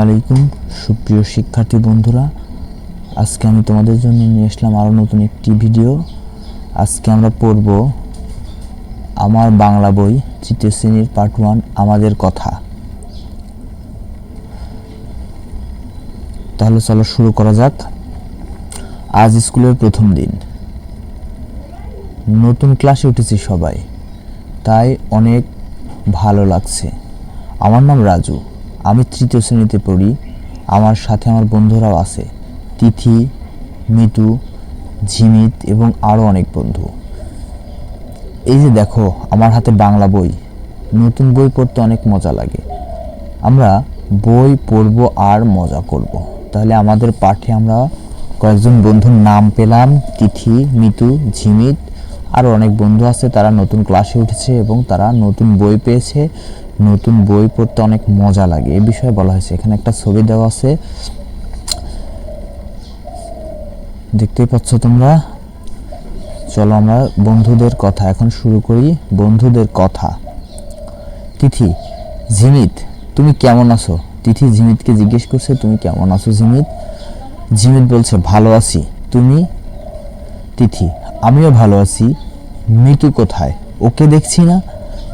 আলাইকুম সুপ্রিয় শিক্ষার্থী বন্ধুরা, আজকে আমি তোমাদের জন্য নিয়ে আসলাম আরও নতুন একটি ভিডিও। আজকে আমরা পড়ব আমার বাংলা বই তৃতীয় শ্রেণীর পার্ট 1 আমাদের কথা। তাহলে চলো শুরু করা যাক। আজ স্কুলের প্রথম দিন, নতুন ক্লাসে উঠেছি সবাই, তাই অনেক ভালো লাগছে। আমার নাম রাজু, আমি তৃতীয় শ্রেণীতে পড়ি। আমার সাথে আমার বন্ধুরাও আছে, তিথি, মিতু, ঝিমিত এবং আরও অনেক বন্ধু। এই যে দেখো আমার হাতে বাংলা বই। নতুন বই পড়তে অনেক মজা লাগে। আমরা বই পড়ব আর মজা করব। তাহলে আমাদের পাঠে আমরা কয়েকজন বন্ধুর নাম পেলাম, তিথি, মিতু, ঝিমিত, আরও অনেক বন্ধু আছে, তারা নতুন ক্লাসে উঠেছে এবং তারা নতুন বই পেয়েছে। নতুন বই পড়তে অনেক মজা লাগে এই বিষয়ে বলা হয়েছে। এখানে একটা ছবি দেওয়া আছে, দেখতেই পাচ্ছ তোমরা। চলো আমরা বন্ধুদের কথা এখন শুরু করি। বন্ধুদের কথা। তিথি, ঝিমিত তুমি কেমন আছো? তিথি ঝিমিতকে জিজ্ঞেস করছে, তুমি কেমন আছো ঝিমিত? ঝিমিত বলছে ভালো আছি। তুমি? তিথি, আমিও ভালো আছি। মিতু কোথায়? ওকে দেখছি না।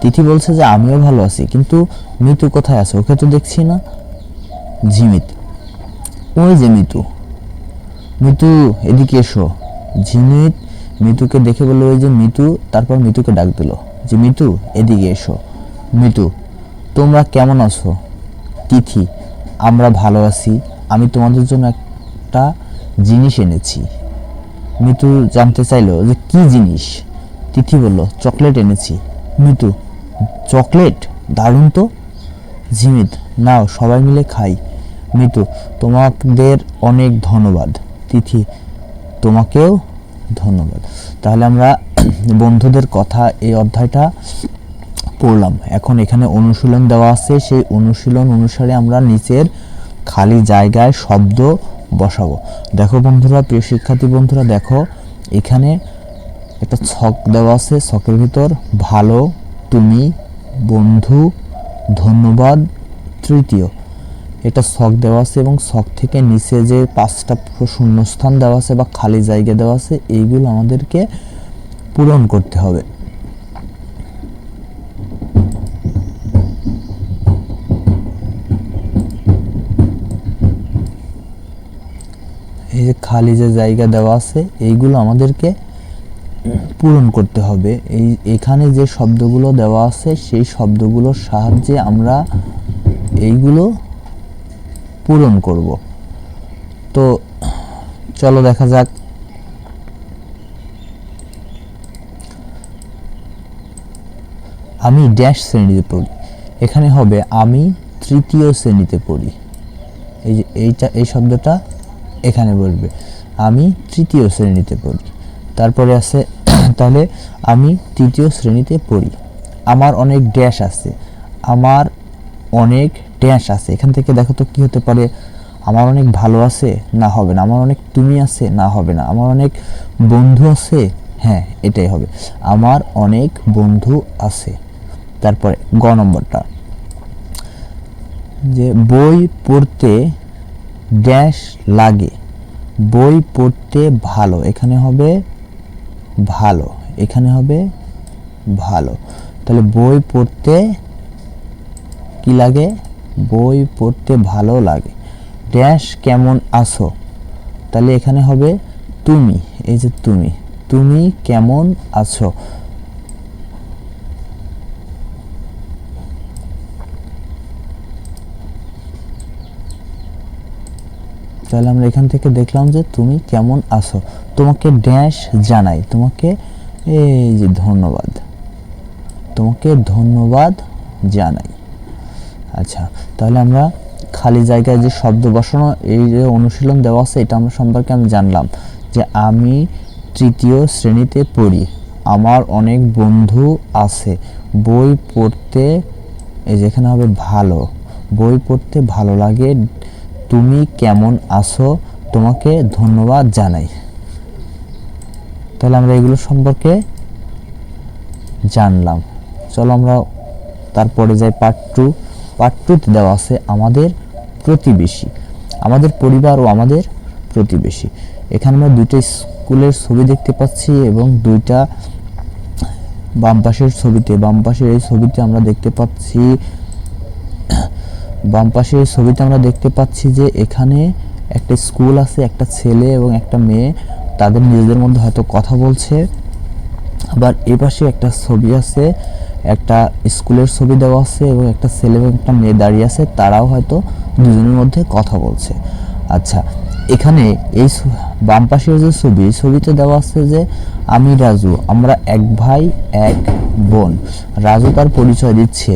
তিথি বলছে যে আমিও ভালো আছি, কিন্তু মিতু কোথায় আছে? ওকে তো দেখছি না। ঝিমিত, ওই যে মিতু। মিতু এদিকে এসো। ঝিমিত মিতুকে দেখে বলল ওই যে মিতু। তারপর মিতুকে ডাক দিল যে মিতু এদিকে এসো। মিতু, তোমরা কেমন আছো? তিথি, আমরা ভালো আছি। আমি তোমাদের জন্য একটা জিনিস এনেছি। মিতু জানতে চাইলো যে কি জিনিস? তিথি বলল চকলেট এনেছি। মিতু, চকলেট? দারুণ তো। ঝিমিত, নাও সবাই মিলে খাই। মিতু, তোমাদের অনেক ধন্যবাদ। তিথি, তোমাকেও ধন্যবাদ। তাহলে আমরা বন্ধুদের কথা এই অধ্যায়টা পড়লাম। এখন এখানে অনুশীলন দেওয়া আছে, সেই অনুশীলন অনুসারে আমরা নিচের খালি জায়গায় শব্দ বসাবো। দেখো বন্ধুরা, প্রিয় শিক্ষার্থী বন্ধুরা, দেখো এখানে একটা ছক দেওয়া আছে। ছকের ভিতর ভালো, তুমি, বন্ধু, ধন্যবাদ, তৃতীয়, এটা ছক দেওয়া আছে এবং ছক থেকে নিচে যে 5টা শূন্যস্থান দেওয়া আছে বা খালি জায়গা দেওয়া আছে, এইগুলো আমাদেরকে পূরণ করতে হবে। এই যে খালি যে জায়গা দেওয়া আছে এইগুলো আমাদেরকে পূরণ করতে হবে। এখানে যে শব্দগুলো দেওয়া আছে সেই শব্দগুলোর সাহায্যে আমরা এইগুলো পূরণ করব। তো চলো দেখা যাক। আমি ড্যাশ শ্রেণীতে পড়ি। এখানে হবে আমি তৃতীয় শ্রেণীতে পড়ি। এই যে এই শব্দটা এখানে বলবে, আমি তৃতীয় শ্রেণীতে পড়ি। তারপরে আছে তাহলে আমি তৃতীয় শ্রেণীতে পড়ি। আমার অনেক ড্যাশ আছে। আমার অনেক ড্যাশ আছে। এখান থেকে দেখো তো কি হতে পারে? আমার অনেক ভালো আছে, না হবে না। আমার অনেক তুমি আছে, না হবে না। আমার অনেক বন্ধু আছে, হ্যাঁ এটাই হবে। আমার অনেক বন্ধু আছে। তারপরে গ নম্বরটা, যে বই পড়তে ড্যাশ লাগে। বই পড়তে ভালো। এখানে হবে ভালো, এখানে হবে ভালো। তাহলে বই পড়তে কি লাগে? বই পড়তে ভালো লাগে। ড্যাশ কেমন আছো? তাহলে এখানে হবে তুমি। এই যে তুমি, তুমি কেমন আছো? তাহলে আমরা এখান থেকে দেখলাম যে তুমি কেমন আছো। তোমাকে ড্যাশ জানাই। তোমাকে এই যে ধন্যবাদ। তোমাকে ধন্যবাদ জানাই। আচ্ছা, তাহলে আমরা খালি জায়গায় যে শব্দ বসানো এই যে অনুশীলন দেওয়া আছে এটা আমরা সম্পর্কে আমি জানলাম যে আমি তৃতীয় শ্রেণীতে পড়ি। আমার অনেক বন্ধু আছে। বই পড়তে, এই যেখানে হবে ভালো। বই পড়তে ভালো লাগে। তুমি কেমন আছো? তোমাকে ধন্যবাদ জানাই। তাহলে আমরা এগুলো সম্পর্কে জানলাম। চলো আমরা তারপরে যাই পার্ট 2। পার্ট 2 তে দেওয়া আছে আমাদের প্রতিবেশী, আমাদের পরিবার ও আমাদের প্রতিবেশী। এখানে আমরা দুইটা স্কুলের ছবি দেখতে পাচ্ছি এবং দুইটা বাম পাশের এই ছবিতে আমরা দেখতে পাচ্ছি যে এখানে একটা স্কুল আছে, একটা ছেলে এবং একটা মেয়ে তাদের নিজেদের মধ্যে হয়তো কথা বলছে। আবার এই পাশে একটা ছবি আছে, একটা স্কুলের ছবি দেওয়া আছে এবং একটা ছেলে এবং একটা মেয়ে দাঁড়িয়ে আছে, তারাও হয়তো দুজনের মধ্যে কথা বলছে। আচ্ছা, এখানে এই বাম পাশের যে ছবিতে দেওয়া আছে যে আমি রাজু, আমরা এক ভাই এক বোন। রাজু তার পরিচয় দিচ্ছে,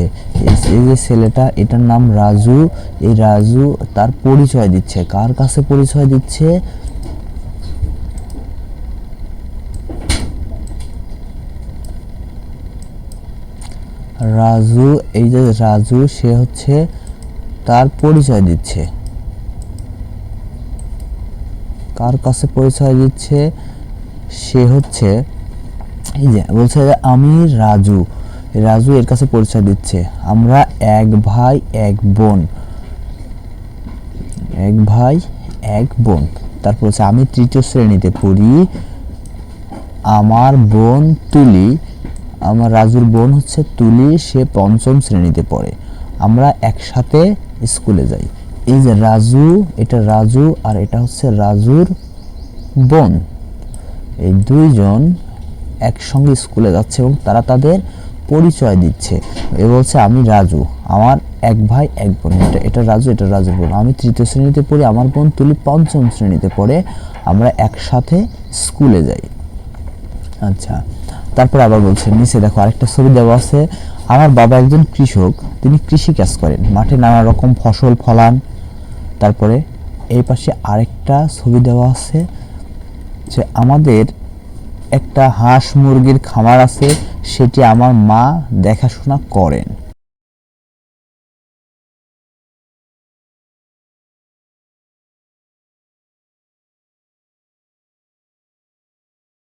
এই যে ছেলেটা এটার নাম রাজু, এই রাজু তার পরিচয় দিচ্ছে। কার কাছে পরিচয় দিচ্ছে? রাজু, এই যে রাজু সে হচ্ছে তার পরিচয় দিচ্ছে। কার কাছে পরিচয় দিচ্ছে? সে হচ্ছে এই যে বলছে যে আমি রাজু, রাজু এর কাছে পরিচয় দিচ্ছে আমরা এক ভাই এক বোন, এক ভাই এক বোন। তারপর হচ্ছে আমি তৃতীয় শ্রেণীতে পড়ি, আমার বোন তুলি, আমার রাজুর বোন হচ্ছে তুলি, সে পঞ্চম শ্রেণীতে পড়ে, আমরা একসাথে স্কুলে যাই। এই যে রাজু, এটা রাজু আর এটা হচ্ছে রাজুর বোন, এই দুইজন একসঙ্গে স্কুলে যাচ্ছে এবং তারা তাদের পরিচয় দিচ্ছে। এ বলছে আমি রাজু, আমার এক ভাই এক বোন, এটা রাজু, এটা রাজুর বোন, আমি তৃতীয় শ্রেণীতে পড়ি, আমার বোন তুলি পঞ্চম শ্রেণীতে পড়ে, আমরা একসাথে স্কুলে যাই। আচ্ছা, তারপর আবার বলছে নিচে দেখো আরেকটা ছবি দেওয়া আছে, আমার বাবা একজন কৃষক, তিনি কৃষি কাজ করেন, মাঠে নানা রকম ফসল ফলান। তারপরে এই পাশে আরেকটা ছবি দেওয়া আছে যে আমাদের একটা হাঁস মুরগির খামার আছে, সেটি আমার মা দেখাশোনা করেন।